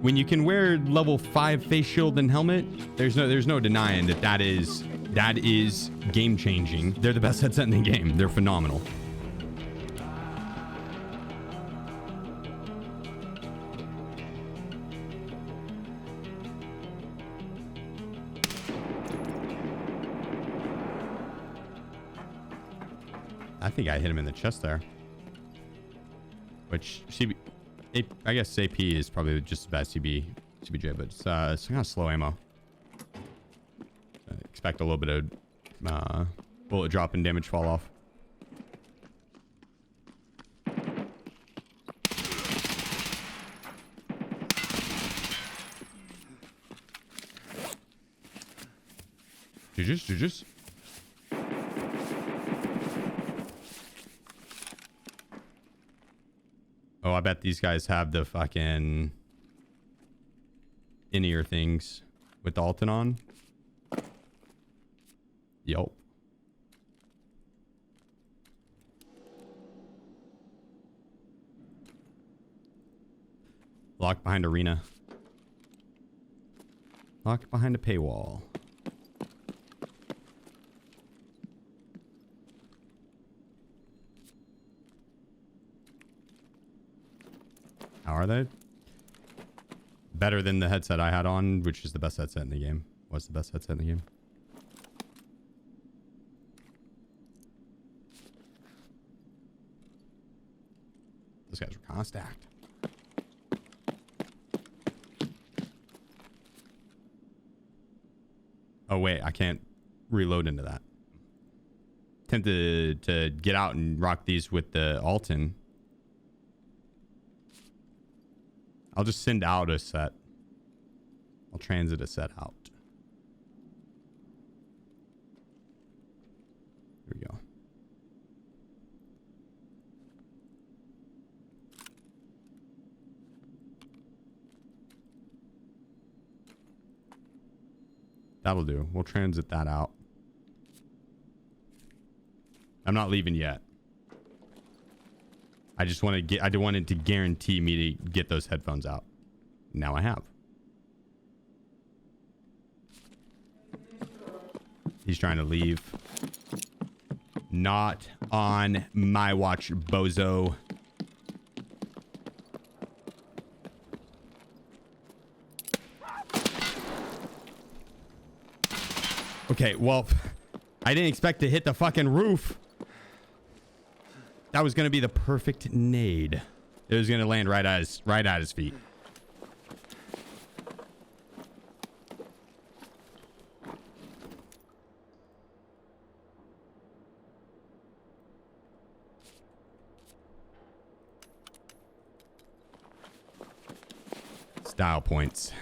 When you can wear level 5 face shield and helmet, there's no denying that is game changing. They're the best headset in the game. They're phenomenal. I think I hit him in the chest there. Which I guess AP is probably just as bad as CBJ, but it's kind of slow ammo. Expect a little bit of bullet drop and damage fall off. Juju's. Oh, I bet these guys have the fucking in-ear things with the ALTYN on. Yup. Locked behind arena. Locked behind a paywall. How are they? Better than the headset I had on, which is the best headset in the game. Was the best headset in the game. Those guys were kind of stacked. Oh wait, I can't reload into that. Tempted to get out and rock these with the ALTYN. I'll just send out a set. I'll transit a set out. Here we go. That'll do. We'll transit that out. I'm not leaving yet. I just want to get, I wanted to guarantee me to get those headphones out. Now I have. He's trying to leave. Not on my watch, bozo. Okay, well, I didn't expect to hit the fucking roof. That was going to be the perfect nade. It was going to land right at his feet. Style points.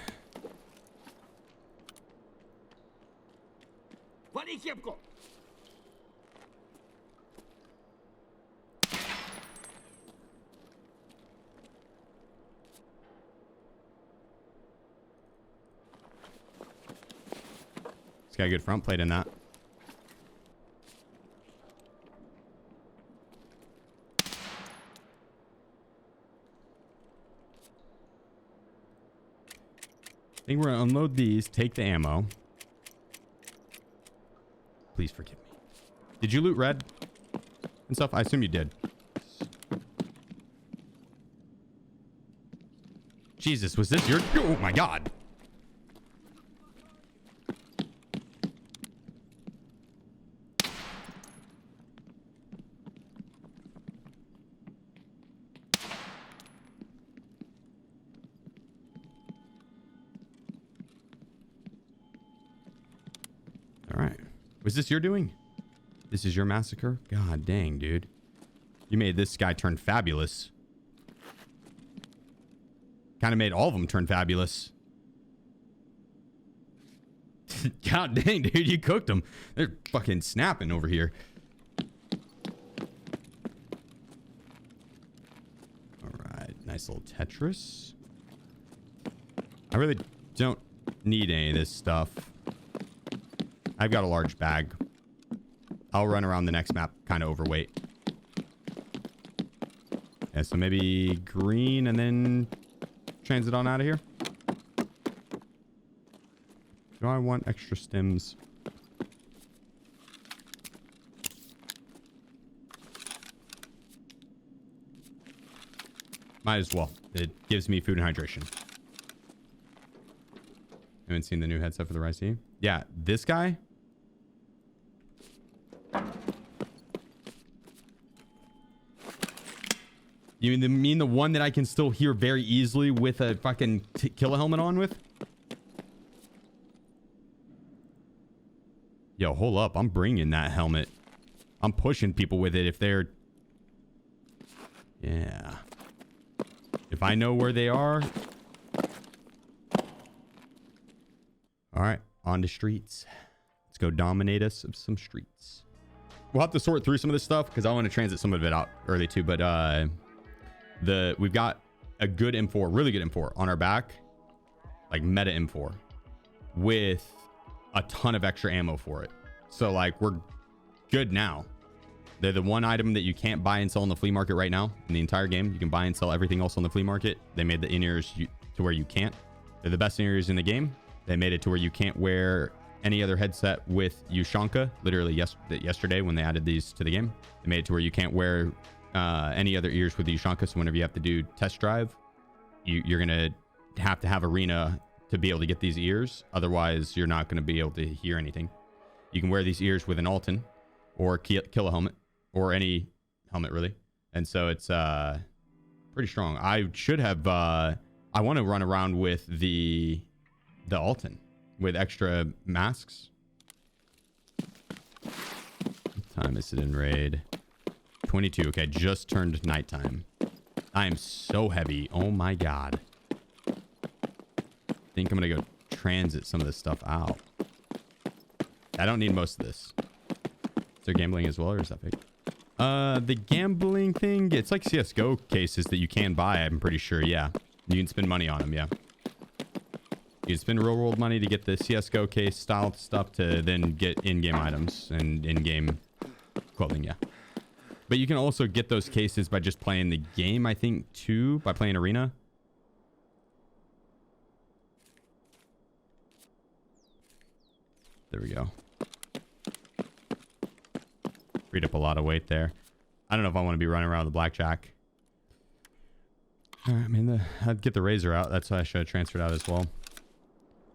Got a good front plate in that. I think we're gonna unload these, take the ammo. Please forgive me. Did you loot red and stuff? I assume you did. Jesus, was this your... Oh my god. Was this your doing? This is your massacre? God dang, dude. You made this guy turn fabulous. Kind of made all of them turn fabulous. God dang, dude. You cooked them. They're fucking snapping over here. Alright. Nice little Tetris. I really don't need any of this stuff. I've got a large bag. I'll run around the next map kind of overweight. Yeah, so maybe green and then transit on out of here. Do I want extra stims? Might as well. It gives me food and hydration. Haven't seen the new headset for the Rise team. Yeah, this guy. You mean the one that I can still hear very easily with a fucking killer helmet on with? Yo, hold up. I'm bringing that helmet. I'm pushing people with it if they're... Yeah. If I know where they are... Alright, on the streets. Let's go dominate us of some streets. We'll have to sort through some of this stuff because I want to transit some of it out early too, but we've got a good M4, really good M4 on our back, like meta M4 with a ton of extra ammo for it. So like we're good now. They're the one item that you can't buy and sell in the flea market right now in the entire game. You can buy and sell everything else on the flea market. They made the in-ears to where you can't. They're the best in-ears in the game. They made it to where you can't wear any other headset with Ushanka. Literally yesterday when they added these to the game, they made it to where you can't wear any other ears with Ushanka. So whenever you have to do test drive, you're going to have Arena to be able to get these ears. Otherwise, you're not going to be able to hear anything. You can wear these ears with an ALTYN or kill a helmet or any helmet really. And so it's pretty strong. I should have... I want to run around with the ALTYN with extra masks. What time is it in raid? 22. Okay, just turned nighttime. I am so heavy. Oh my god. I think I'm gonna go transit some of this stuff out. I don't need most of this. Is there gambling as well, or is that fake? The gambling thing, it's like CSGO cases that you can buy, I'm pretty sure. Yeah, you can spend money on them. Yeah, you can spend real world money to get the CSGO case style stuff to then get in-game items and in-game clothing. Yeah, but you can also get those cases by just playing the game, I think, too, by playing Arena. There we go. Freed up a lot of weight there. I don't know if I want to be running around with the blackjack. All right, I mean, I'd get the razor out. That's why I should have transferred out as well.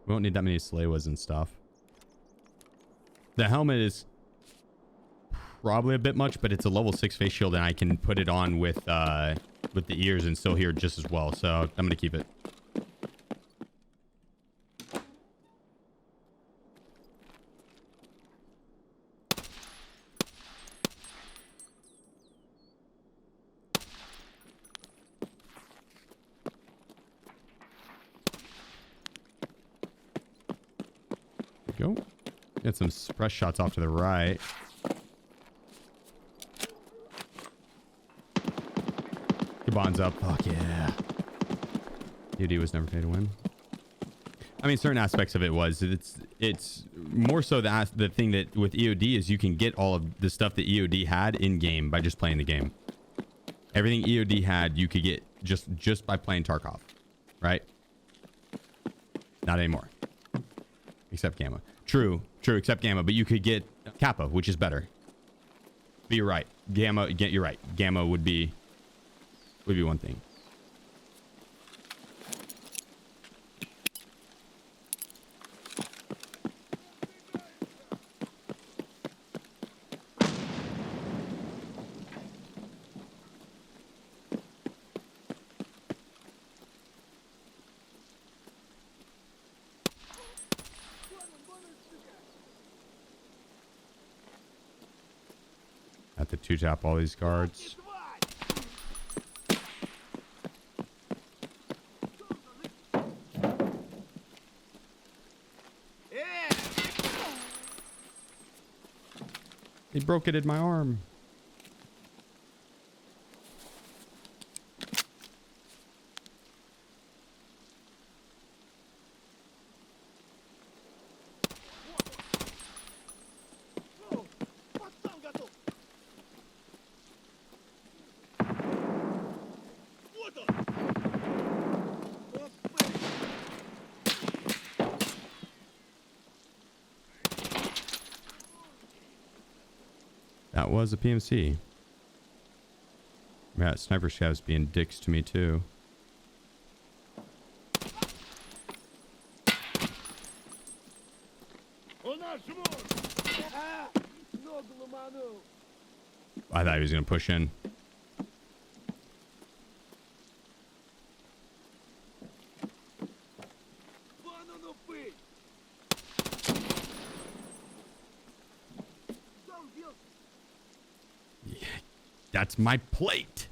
We won't need that many Slaywas and stuff. The helmet is probably a bit much, but it's a level 6 face shield, and I can put it on with the ears and still hear just as well. So I'm gonna keep it. Go. Get some suppress shots off to the right. KABAN's up. Fuck yeah. EOD was never paid to win. I mean, certain aspects of it was. It's more so the thing that with EOD is you can get all of the stuff that EOD had in game by just playing the game. Everything EOD had you could get just by playing Tarkov, right? Not anymore. Except Gamma. True, except Gamma, but you could get Kappa, which is better. But you're right. Gamma, you're right. Gamma would be one thing. Have to two-tap all these guards. He broke it in my arm. That was a PMC. Yeah, sniper scavs being dicks to me too. I thought he was gonna push in. Yeah, that's my plate.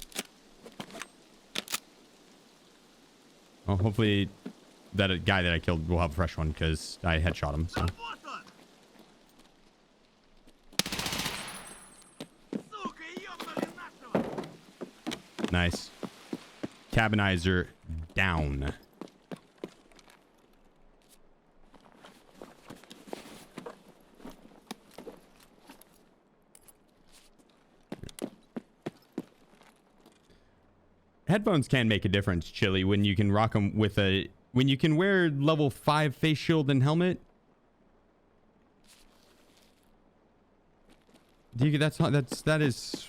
Well, hopefully that guy that I killed will have a fresh one because I headshot him. So. Nice. Cabinizer down. Headphones can make a difference, Chili, when you can rock them with a... When you can wear level 5 face shield and helmet. That is...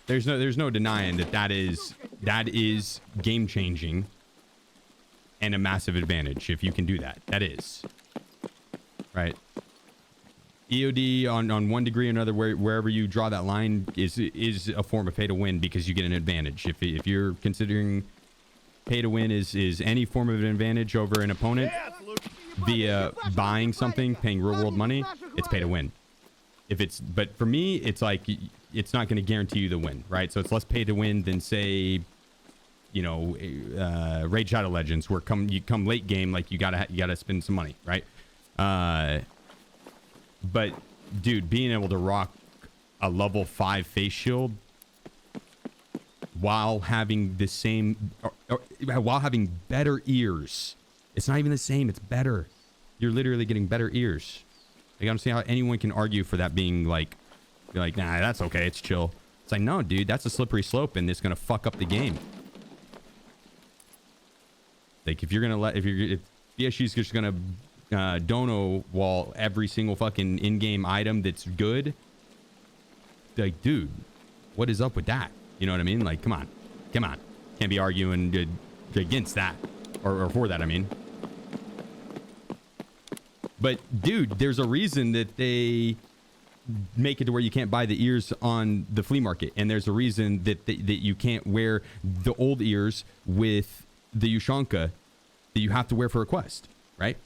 There's no denying that is game changing and a massive advantage if you can do that. That is right. EOD on 1 degree or another, wherever you draw that line is a form of pay to win because you get an advantage. If you're considering pay to win is any form of an advantage over an opponent via buying something, paying real world money, it's pay to win. But for me, it's like it's not going to guarantee you the win, right? So it's less pay to win than, say, you know, Raid Shadow Legends, where you come late game, like you gotta spend some money, right? But dude, being able to rock a level 5 face shield while having the same, while having better ears, it's not even the same, it's better. You're literally getting better ears. Like, I don't see how anyone can argue for that being like, you're like, nah, that's okay, it's chill. It's like, no, dude, that's a slippery slope, and it's gonna fuck up the game. Like, if BSG's just gonna dono wall every single fucking in-game item that's good, like, dude, what is up with that? You know what I mean? Like, come on, can't be arguing against that or for that, I mean. But dude, there's a reason that they make it to where you can't buy the ears on the flea market, and there's a reason that that you can't wear the old ears with the Ushanka that you have to wear for a quest, right?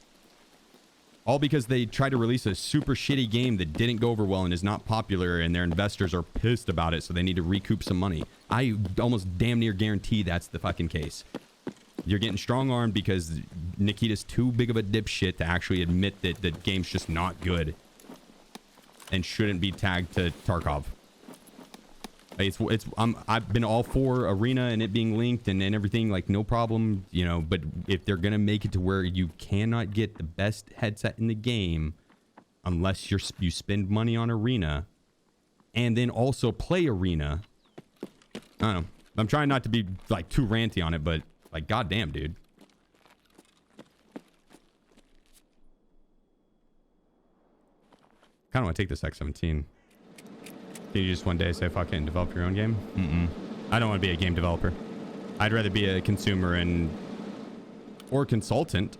All because they tried to release a super shitty game that didn't go over well and is not popular, and their investors are pissed about it, so they need to recoup some money. I almost damn near guarantee that's the fucking case. You're getting strong-armed because Nikita's too big of a dipshit to actually admit that the game's just not good and shouldn't be tagged to Tarkov. I've been all for Arena and it being linked and everything, like, no problem, you know, but if they're gonna make it to where you cannot get the best headset in the game unless you spend money on Arena and then also play Arena, I don't know. I'm trying not to be like too ranty on it, but like, goddamn, dude. Kind of want to take this X-17. Can you just one day say fuck it and develop your own game? I don't want to be a game developer. I'd rather be a consumer or consultant.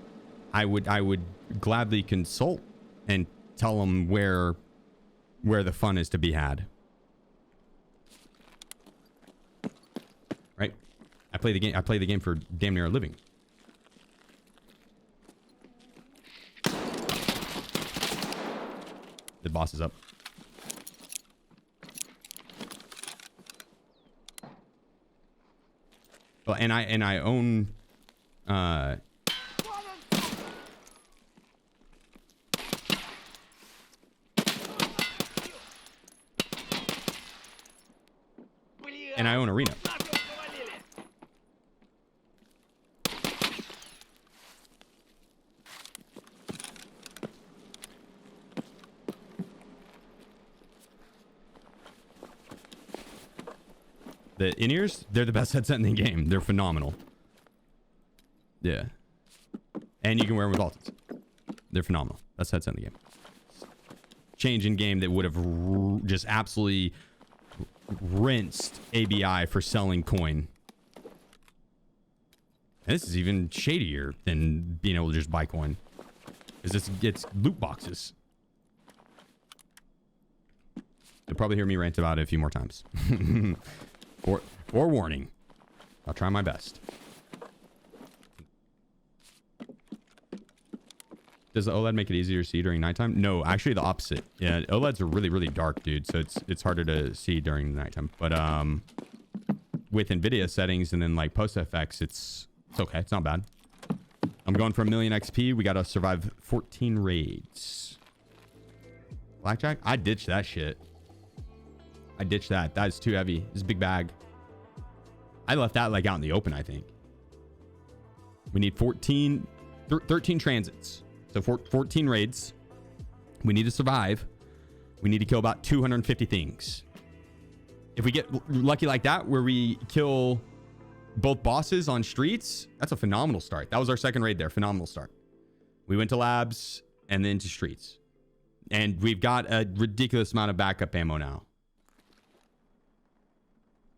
I would gladly consult and tell them where the fun is to be had. Right? I play the game for damn near a living. The boss is up. Well, and I own Arena. The in-ears, they're the best headset in the game. They're phenomenal. Yeah. And you can wear them with ALTYNs. They're phenomenal. Best headset in the game. change in game that would have just absolutely rinsed ABI for selling coin. And this is even shadier than being able to just buy coin, because it's loot boxes. You'll probably hear me rant about it a few more times. Forewarning. I'll try my best. Does the OLED make it easier to see during nighttime? No, actually the opposite. Yeah, OLEDs are really, really dark, dude. So it's harder to see during the nighttime. But with NVIDIA settings and then like post FX, it's okay. It's not bad. I'm going for 1,000,000 XP. We got to survive 14 raids. Blackjack? I ditched that shit. I ditched that. That is too heavy. It's a big bag. I left that like out in the open, I think. We need 13 transits. So 14 raids. We need to survive. We need to kill about 250 things. If we get lucky like that, where we kill both bosses on streets, that's a phenomenal start. That was our second raid there. Phenomenal start. We went to labs and then to streets. And we've got a ridiculous amount of backup ammo now.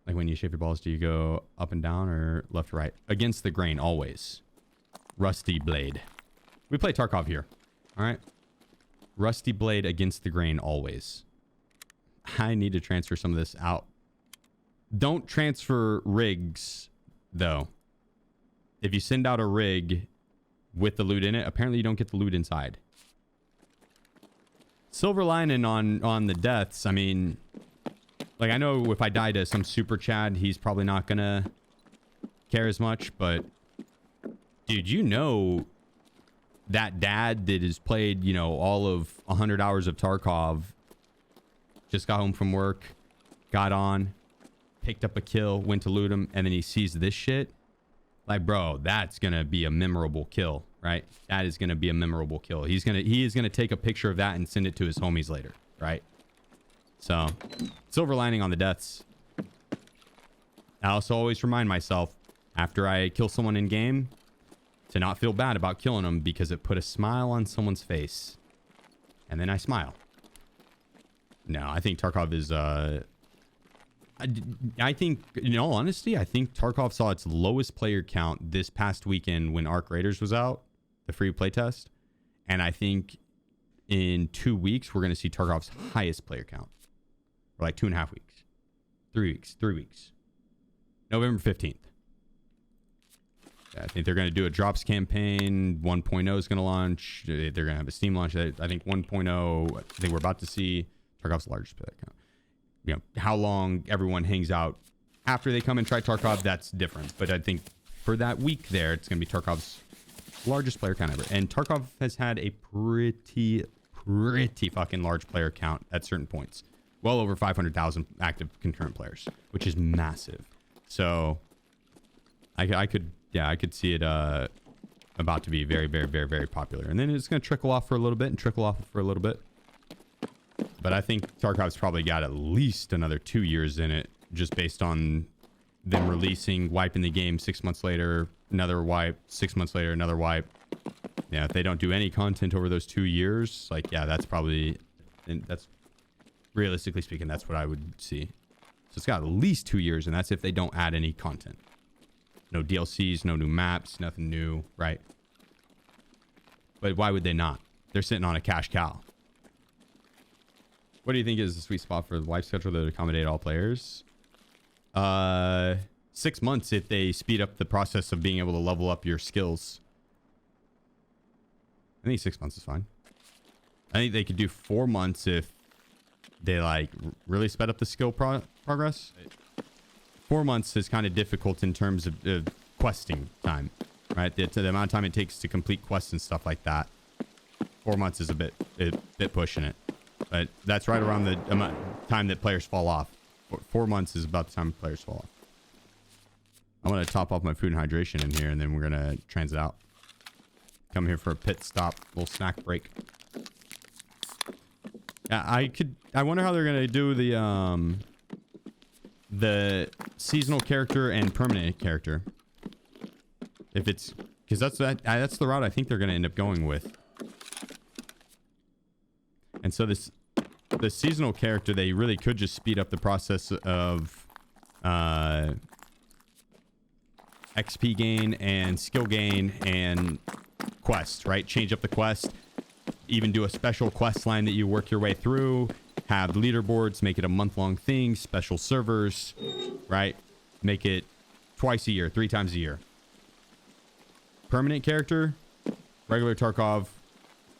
Like when you shave your balls, do you go up and down or left to right? Against the grain, always. Rusty blade. We play Tarkov here. All right. Rusty blade against the grain, always. I need to transfer some of this out. Don't transfer rigs, though. If you send out a rig with the loot in it, apparently you don't get the loot inside. Silver lining on the deaths, I mean, like, I know if I die to some super Chad, he's probably not gonna care as much, but dude, you know that dad that has played, you know, all of 100 hours of Tarkov, just got home from work, got on, picked up a kill, went to loot him, and then he sees this shit. Like, bro, that's gonna be a memorable kill, right? That is gonna be a memorable kill. He is gonna take a picture of that and send it to his homies later, right? So, silver lining on the deaths. I also always remind myself after I kill someone in game to not feel bad about killing them, because it put a smile on someone's face, and then I smile. No, I think Tarkov is I think, in all honesty, I think Tarkov saw its lowest player count this past weekend when Arc Raiders was out, the free playtest. And I think in 2 weeks, we're going to see Tarkov's highest player count. For like 2.5 weeks. 3 weeks. November 15th. I think they're going to do a drops campaign. 1.0 is going to launch. They're going to have a Steam launch. I think 1.0, I think we're about to see Tarkov's largest player count. You know, how long everyone hangs out after they come and try Tarkov, that's different. But I think for that week there, it's going to be Tarkov's largest player count ever. And Tarkov has had a pretty fucking large player count at certain points. Well over 500,000 active concurrent players, which is massive. So I could see it about to be very, very, very, very popular. And then it's going to trickle off for a little bit and trickle off for a little bit. But I think Tarkov's probably got at least another 2 years in it, just based on them releasing, wiping the game 6 months later, another wipe, 6 months later, another wipe. Yeah, if they don't do any content over those 2 years, like, yeah, that's probably, and that's, realistically speaking, that's what I would see. So it's got at least 2 years, and that's if they don't add any content. No DLCs, no new maps, nothing new, right? But why would they not? They're sitting on a cash cow. What do you think is the sweet spot for the wipe schedule to accommodate all players? 6 months if they speed up the process of being able to level up your skills. I think 6 months is fine. I think they could do 4 months if they like really sped up the skill progress. 4 months is kind of difficult in terms of questing time, right? The amount of time it takes to complete quests and stuff like that. 4 months is a bit pushing it. But that's right around the amount time that players fall off. 4 months is about the time players fall off. I want to top off my food and hydration in here, and then we're going to transit out. Come here for a pit stop, little snack break. Yeah, I wonder how they're going to do the seasonal character and permanent character. If it's, because that's the route I think they're going to end up going with. And so this the seasonal character, they really could just speed up the process of XP gain and skill gain and quest, right? Change up the quest, even do a special quest line that you work your way through, have leaderboards, make it a month-long thing, special servers, right? Make it twice a year, 3 times a year. Permanent character, regular Tarkov,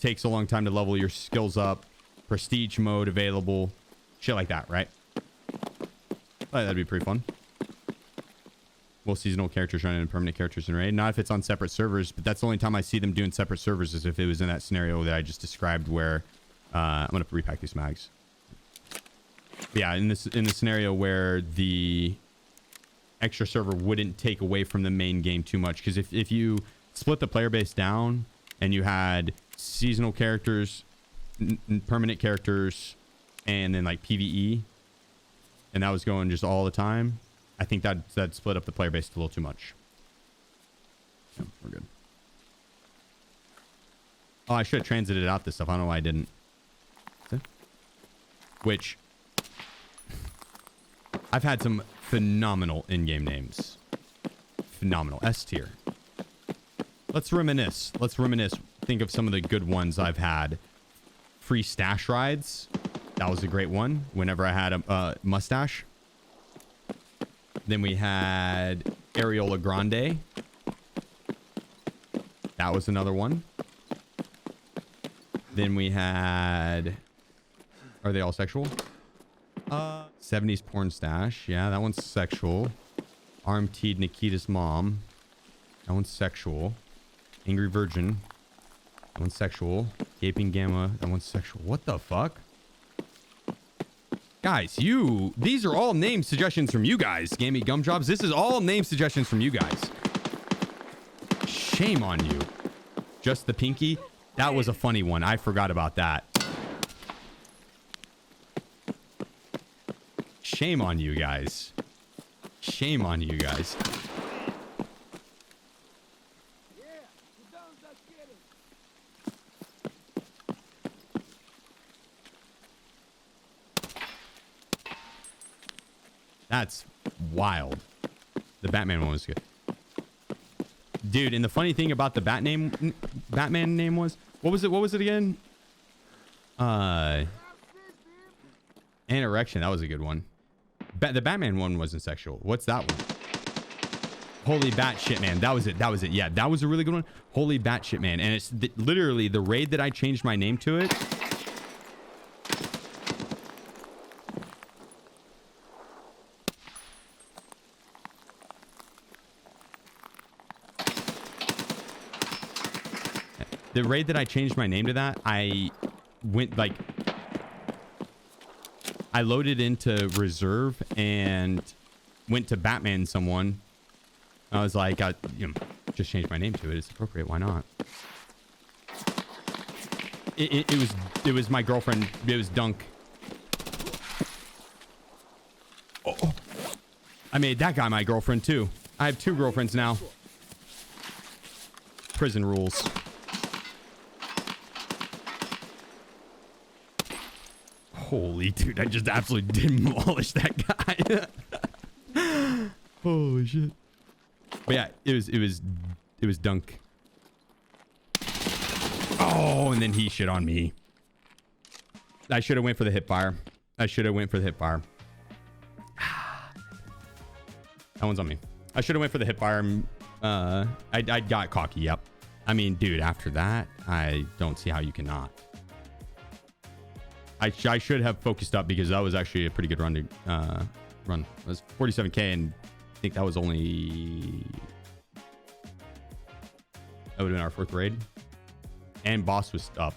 takes a long time to level your skills up, prestige mode available, shit like that, right? That'd be pretty fun. Well, seasonal characters run into permanent characters in raid. Not if it's on separate servers, but that's the only time I see them doing separate servers is if it was in that scenario that I just described where I'm gonna repack these mags. Yeah, in the scenario where the extra server wouldn't take away from the main game too much, because if you split the player base down and you had seasonal characters, permanent characters, and then like PvE, and that was going just all the time, I think that split up the player base a little too much. Yeah, we're good. Oh, I should have transited out this stuff. I don't know why I didn't. Which I've had some phenomenal in-game names. Phenomenal. S tier. Let's reminisce. Think of some of the good ones I've had. Free stash rides. That was a great one. Whenever I had a mustache. Then we had Areola Grande. That was another one. Then we had... Are they all sexual? 70s porn stash. Yeah, that one's sexual. RMT'd Nikita's mom. That one's sexual. Angry Virgin. That one's sexual. Gaping Gamma. That one's sexual. What the fuck? Guys, these are all name suggestions from you guys. Gammy Gumjobs. This is all name suggestions from you guys. Shame on you. Just the Pinky. That was a funny one. I forgot about that. Shame on you guys. Shame on you guys. That's wild. The Batman one was good. Dude, and the funny thing about the Batman name was... What was it again? Anorection. That was a good one. The Batman one wasn't sexual. What's that one? Holy Batshit Man. That was it. Yeah, that was a really good one. Holy Batshit Man. And it's literally the raid that I changed my name to it. The raid that I changed my name to that, I went like... I loaded into reserve and went to Batman someone. I was like, just changed my name to it. It's appropriate. Why not? It was my girlfriend. It was Dunk. Oh. I made that guy my girlfriend too. I have 2 girlfriends now. Prison rules. Holy dude, I just absolutely demolished that guy. Holy shit. But yeah, it was Dunk. Oh, and then he shit on me. I should have went for the hip fire. That one's on me. I should have went for the hip fire. I got cocky, yep. I mean, dude, after that, I don't see how you cannot. I should have focused up because that was actually a pretty good run to run. It was 47k, and I think that was only... That would have been our 4th raid. And boss was up.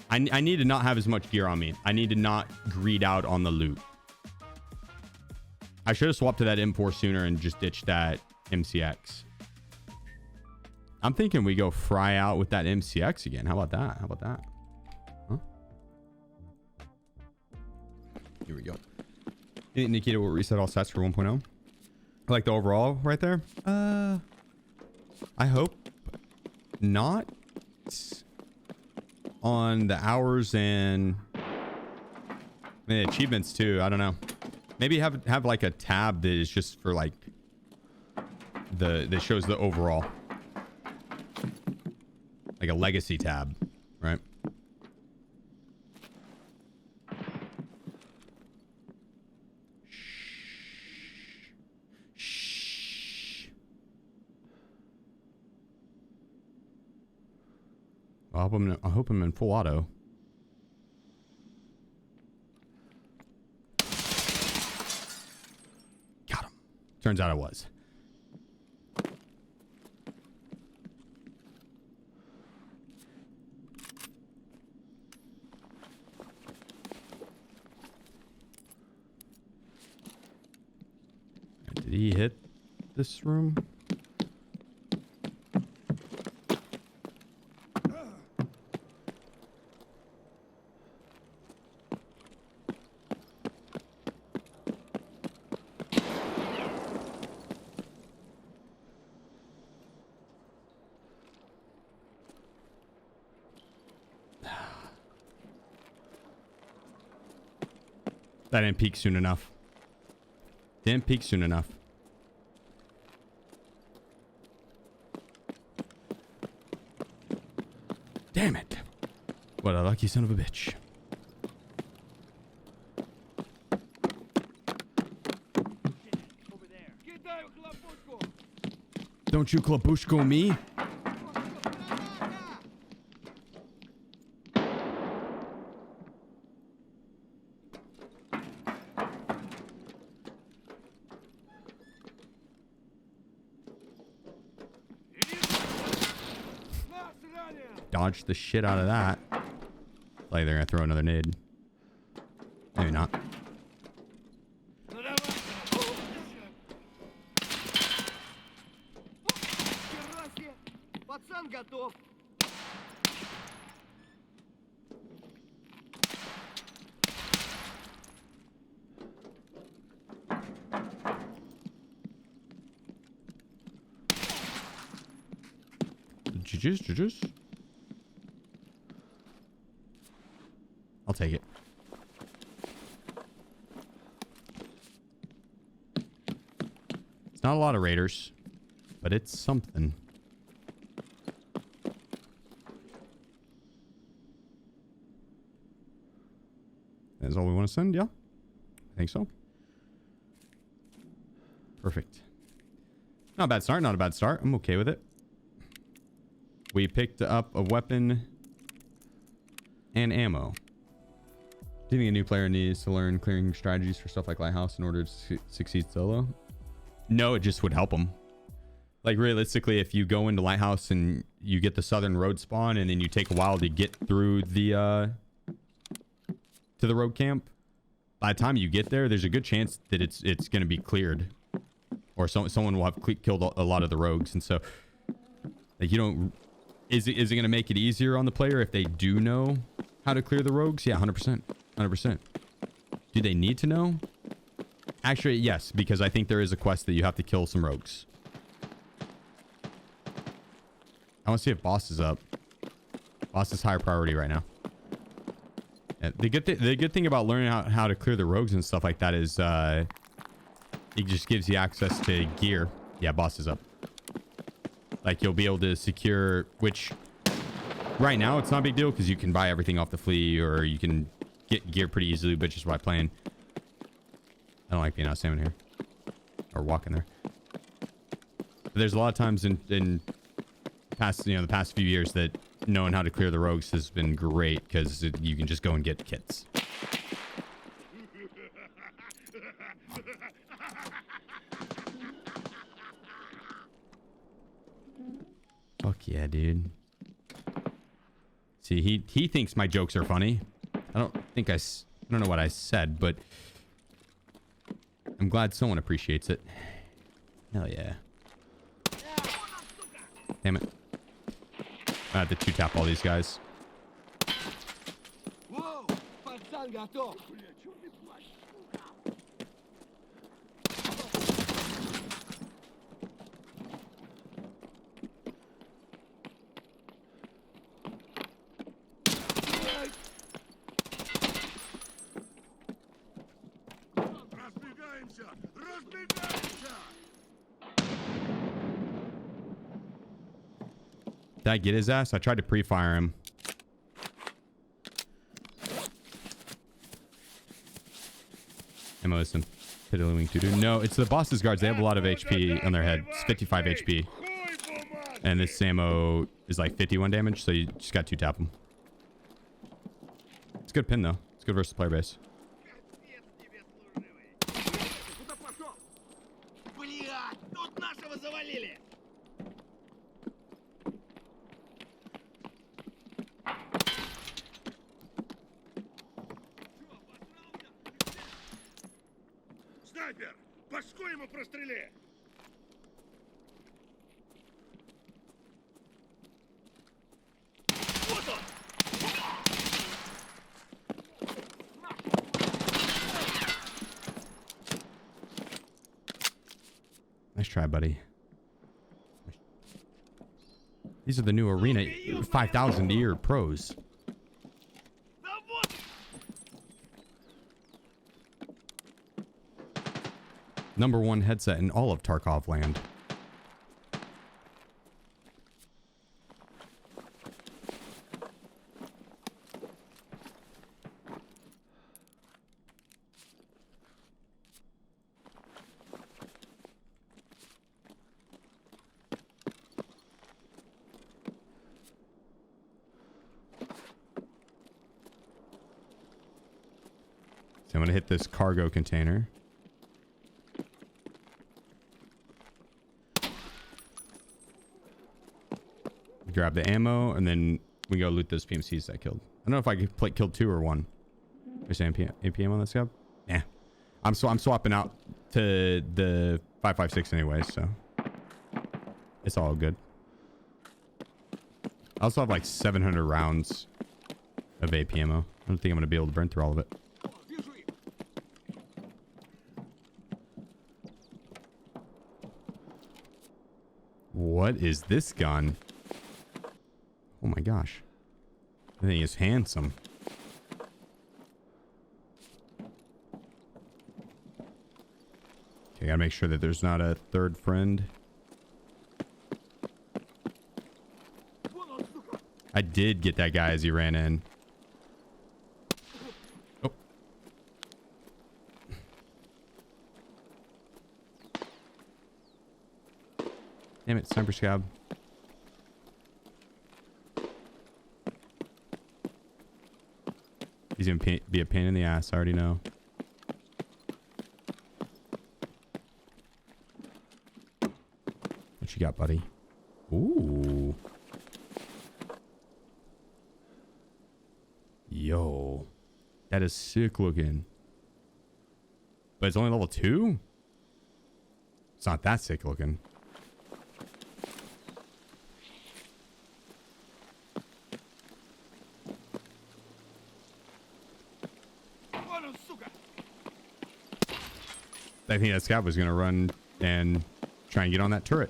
I need to not have as much gear on me. I need to not greed out on the loot. I should have swapped to that M4 sooner and just ditched that MCX. I'm thinking we go fry out with that MCX again. How about that? Huh? Here we go. Nikita will reset all stats for 1.0. I like the overall right there. I hope not. On the hours and The achievements too. I don't know. Maybe have like a tab that is just for like that shows the overall, like a legacy tab, right? Shh. I hope I'm in full auto. Got him. Turns out I was. Did he hit this room? That didn't peak soon enough. Didn't peak soon enough. Damn it. What a lucky son of a bitch. Don't you klabushko me? Dodge the shit out of that. Like they're gonna throw another nade. Maybe not. GG's. I'll take it. It's not a lot of raiders, but it's something. That's all we want to send, yeah? I think so. Perfect. Not a bad start, not a bad start. I'm okay with it. We picked up a weapon and ammo. Do you think a new player needs to learn clearing strategies for stuff like Lighthouse in order to succeed solo? No, it just would help them. Like realistically, if you go into Lighthouse and you get the southern road spawn and then you take a while to get through the to the road camp, by the time you get there, there's a good chance that it's going to be cleared, or someone will have killed a lot of the rogues. And so, like, you don't. Is it going to make it easier on the player if they do know how to clear the rogues? Yeah, 100%. 100%. Do they need to know? Actually, yes, because I think there is a quest that you have to kill some rogues. I want to see if boss is up. Boss is higher priority right now. Yeah, the good thing about learning how to clear the rogues and stuff like that is it just gives you access to gear. Yeah, boss is up. Like, you'll be able to secure, which right now it's not a big deal because you can buy everything off the flea, or you can get gear pretty easily, but just by playing. I don't like being out salmon here or walking there. But there's a lot of times in past, the past few years that knowing how to clear the rogues has been great because you can just go and get kits. Fuck yeah, dude. See, he thinks my jokes are funny. I don't know what I said, but I'm glad someone appreciates it. Hell yeah. Damn it. I have to two-tap all these guys. Did I get his ass? I tried to pre-fire him. MOSIN. Piddling to do. No, it's the boss's guards. They have a lot of HP on their head. It's 55 HP. And this ammo is like 51 damage, so you just got 2-tap them. It's a good pin, though. It's good versus player base. Снайпер! Башку ему прострели! Вот он! Nice try, buddy. These are the new Arena 5,000 year pros. #1 headset in all of Tarkov land. So I'm going to hit this cargo container. Grab the ammo, and then we go loot those PMCs that I killed. I don't know if I could killed 2 or 1. There's APM on that scout? Yeah. I'm swapping out to the 5.56 anyway, so it's all good. I also have like 700 rounds of AP ammo. I don't think I'm going to be able to burn through all of it. What is this gun? Oh my gosh. I think it's handsome. Okay, gotta make sure that there's not a third friend. I did get that guy as he ran in. Oh. Damn it, sniper scab. He's gonna be a pain in the ass, I already know. What you got, buddy? Ooh. Yo. That is sick looking. But it's only level 2? It's not that sick looking. I think that scout was going to run and try and get on that turret.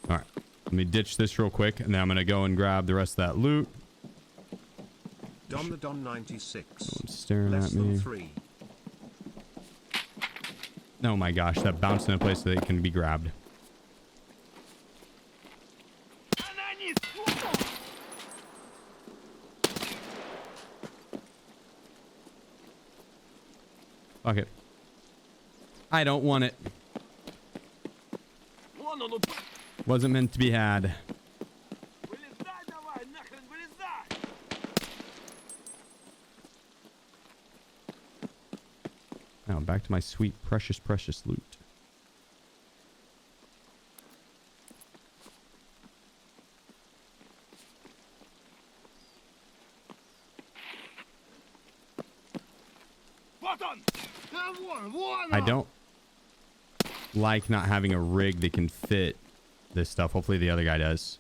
Alright, let me ditch this real quick, and then I'm going to go and grab the rest of that loot. Don the Don 96. Someone's staring Less at than me. 3. Oh my gosh, that bounced in a place that it can be grabbed. Fuck it. I don't want it. Wasn't meant to be had. Now back to my sweet, precious, precious loot. I don't like not having a rig that can fit this stuff. Hopefully the other guy does.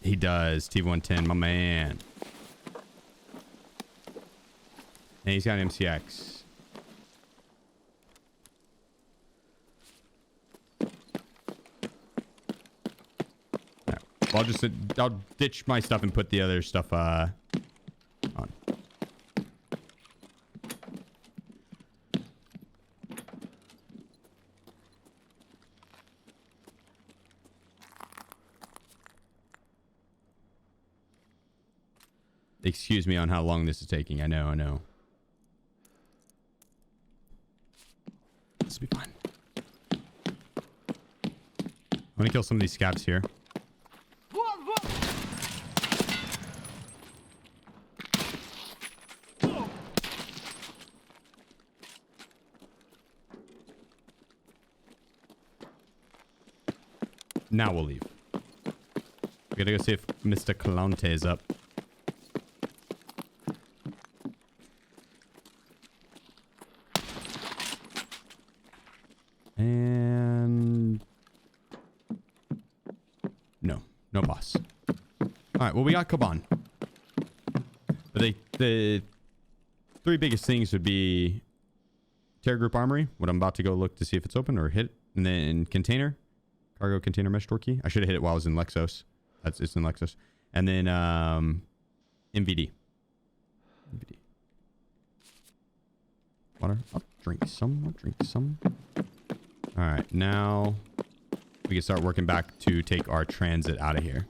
He does. T110, my man. And he's got an MCX. Right. Well, I'll ditch my stuff and put the other stuff on. Excuse me on how long this is taking. I know. This will be fine. I'm gonna kill some of these scavs here. Now we'll leave. We gotta go see if Mr. Calante is up. And no boss. All right, well, we got KABAN. But the three biggest things would be TerraGroup Armory, what I'm about to go look to see if it's open or hit, and then container, cargo container mesh door key. I should have hit it while I was in Lexos. It's in Lexos. And then MVD. Water. I'll drink some. All right, now we can start working back to take our transit out of here.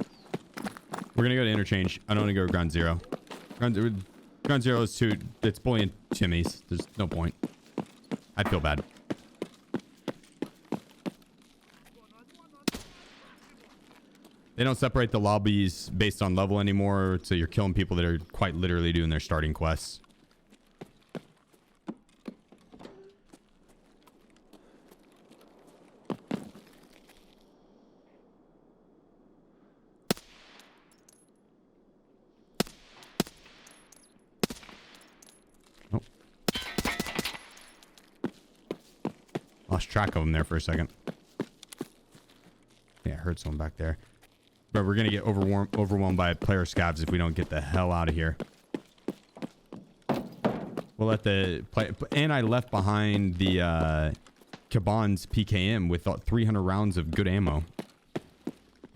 We're gonna go to interchange. I don't want to go to ground zero. Ground zero is too. It's bullying Timmy's. There's no point. I'd feel bad. They don't separate the lobbies based on level anymore, so you're killing people that are quite literally doing their starting quests. Lost track of them there for a second. Yeah, I heard someone back there. But we're going to get overwhelmed by player scavs if we don't get the hell out of here. We'll let the play... And I left behind the KABAN's PKM with 300 rounds of good ammo.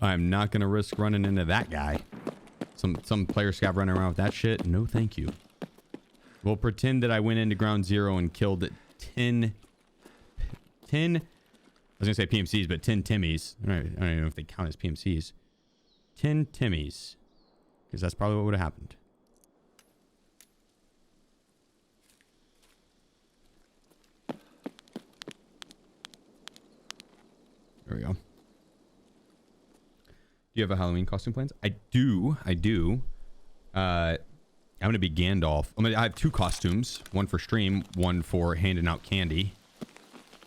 I'm not going to risk running into that guy. Some player scav running around with that shit. No, thank you. We'll pretend that I went into ground zero and killed 10... I was going to say PMCs, but 10 Timmys. I don't even know if they count as PMCs. 10 Timmys. Because that's probably what would have happened. There we go. Do you have a Halloween costume plans? I do. I'm going to be Gandalf. I have two costumes. One for stream, one for handing out candy.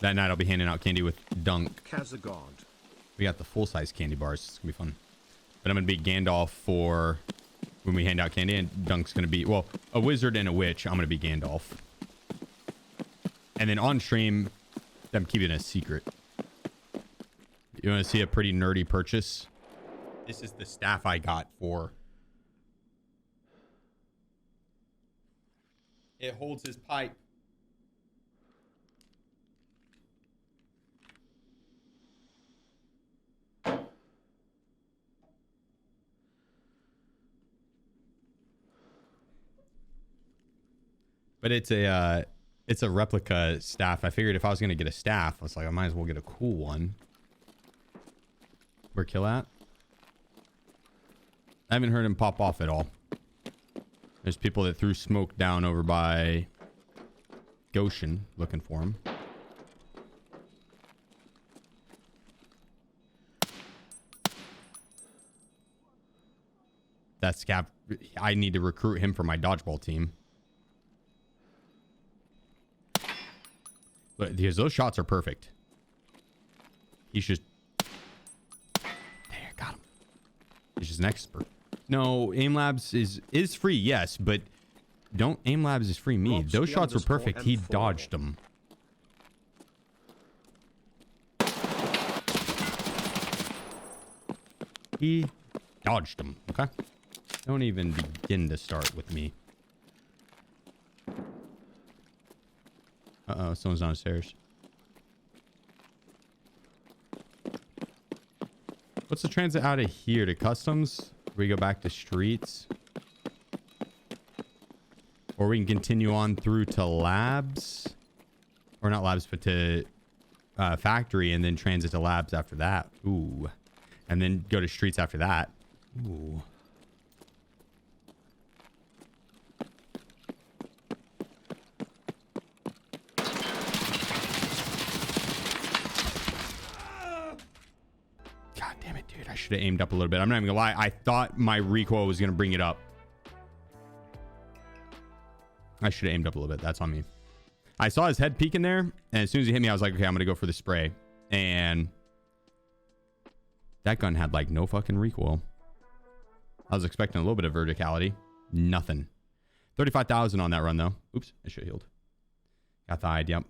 That night I'll be handing out candy with Dunk. We got the full-size candy bars. It's going to be fun. But I'm going to be Gandalf for when we hand out candy. And Dunk's going to be, well, a wizard and a witch. I'm going to be Gandalf. And then on stream, I'm keeping it a secret. You want to see a pretty nerdy purchase? This is the staff I got for... It holds his pipe. But it's a replica staff. I figured if I was gonna get a staff, I was like, I might as well get a cool one. Where kill at? I haven't heard him pop off at all. There's people that threw smoke down over by Goshen looking for him. That scav, I need to recruit him for my dodgeball team. But because those shots are perfect. He's just... There, got him. He's just an expert. No, aim labs is free, yes, but don't aim labs is free me. Those shots were perfect. He dodged them. He dodged them. Okay. Don't even begin to start with me. Uh-oh, someone's downstairs. What's the transit out of here to customs? We go back to streets. Or we can continue on through to labs. Or not labs, but to factory and then transit to labs after that. Ooh. And then go to streets after that. Ooh. God damn it, dude. I should have aimed up a little bit. I'm not even gonna lie. I thought my recoil was gonna bring it up. I should have aimed up a little bit. That's on me. I saw his head peeking there, and as soon as he hit me, I was like, okay, I'm gonna go for the spray. And that gun had like no fucking recoil. I was expecting a little bit of verticality. Nothing. 35,000 on that run though. Oops, I should have healed. Got the hide, yep.